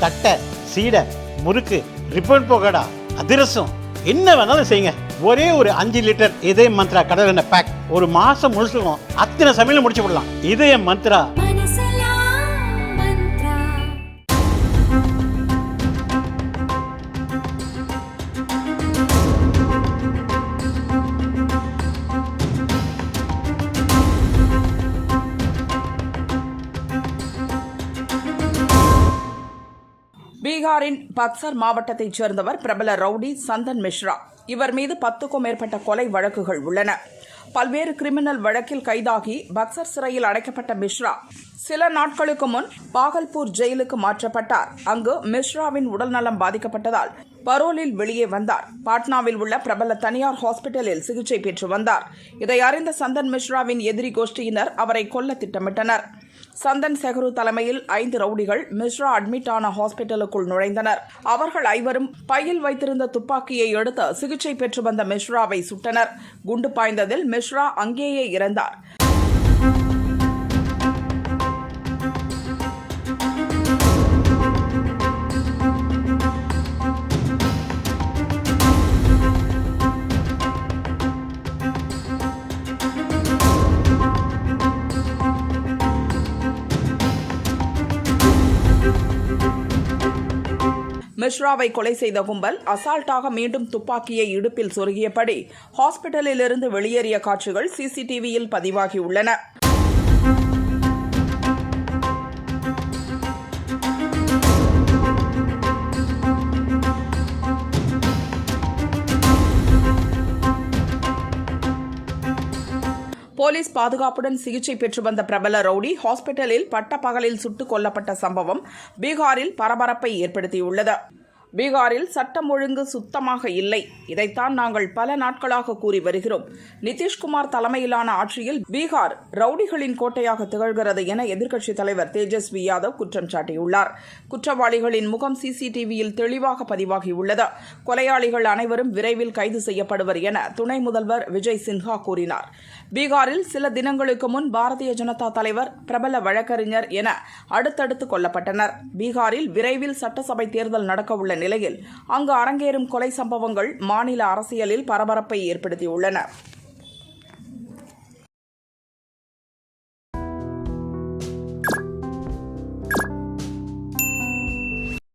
தட்டை, சீடை, முறுக்கு, ரிப்பன் பக்கோடா, அதிரசம், என்ன வேணாலும் செய்யுங்க. ஒரே ஒரு 5 லிட்டர் இதய மந்த்ரா கடல் எண்ணெய் பேக் ஒரு மாசம் முழுசுக்கும் அத்தனை சமையல் முடிச்சு விடலாம். இதய மந்த்ரா. பீகாரின் பக்சர் மாவட்டத்தைச் சேர்ந்தவர் பிரபல ரவுடி சந்தன் மிஸ்ரா. இவர் மீது 10க்கும் மேற்பட்ட கொலை வழக்குகள் உள்ளன. பல்வேறு கிரிமினல் வழக்கில் கைதாகி பக்சர் சிறையில் அடைக்கப்பட்ட மிஸ்ரா சில நாட்களுக்கு முன் பாகல்பூர் ஜெயிலுக்கு மாற்றப்பட்டார். அங்கு மிஸ்ராவின் உடல்நலம் பாதிக்கப்பட்டதால் பரோலில் வெளியே வந்தார். பாட்னாவில் உள்ள பிரபல தனியார் ஹாஸ்பிட்டலில் சிகிச்சை பெற்று வந்தார். இதை அறிந்த சந்தன் மிஸ்ராவின் எதிரி கோஷ்டியினர் அவரை கொல்ல திட்டமிட்டனர். சந்தன் செஹ்ரு தலைமையில் 5 ரவுடிகள் மிஸ்ரா அட்மிட் ஆன ஹாஸ்பிட்டலுக்குள் நுழைந்தனர். அவர்கள் 5வரும் பையில் வைத்திருந்த துப்பாக்கியை எடுத்து சிகிச்சை பெற்று வந்த மிஸ்ராவை சுட்டனர். குண்டு பாய்ந்ததில் மிஸ்ரா அங்கேயே இறந்தார். மிஸ்ராவை கொலை செய்த கும்பல் அசால்ட்டாக மீண்டும் துப்பாக்கியை இடுப்பில் சொருகியபடி ஹாஸ்பிட்டலில் இருந்து வெளியேறிய காட்சிகள் சிசிடிவியில் பதிவாகியுள்ளன. போலீஸ் பாதுகாப்புடன் சிகிச்சை பெற்று வந்த பிரபல ரவுடி ஹாஸ்பிட்டலில் பட்டப்பகலில் சுட்டுக் கொல்லப்பட்ட சம்பவம் பீகாரில் பரபரப்பை ஏற்படுத்தியுள்ளது. பீகாரில் சட்டம் ஒழுங்கு சுத்தமாக இல்லை. இதைத்தான் நாங்கள் பல நாட்களாக கூறி வருகிறோம். நிதிஷ்குமார் தலைமையிலான ஆட்சியில் பீகார் ரவுடிகளின் கோட்டையாக திகழ்கிறது என எதிர்க்கட்சித் தலைவர் தேஜஸ்வி யாதவ் குற்றம் சாட்டியுள்ளார். குற்றவாளிகளின் முகம் சிசிடிவியில் தெளிவாக பதிவாகியுள்ளது. கொலையாளிகள் அனைவரும் விரைவில் கைது செய்யப்படுவர் என துணை முதல்வர் விஜய் சின்ஹா கூறினார். பீகாரில் சில தினங்களுக்கு முன் பாரதிய ஜனதா தலைவர், பிரபல வழக்கறிஞர் என அடுத்தடுத்து கொல்லப்பட்டனர். பீகாரில் விரைவில் சட்டசபை தேர்தல் நடக்கவுள்ள நிலையில் அங்கு அரங்கேறும் கொலை சம்பவங்கள் மாநில அரசியலில் பரபரப்பை ஏற்படுத்தியுள்ளன.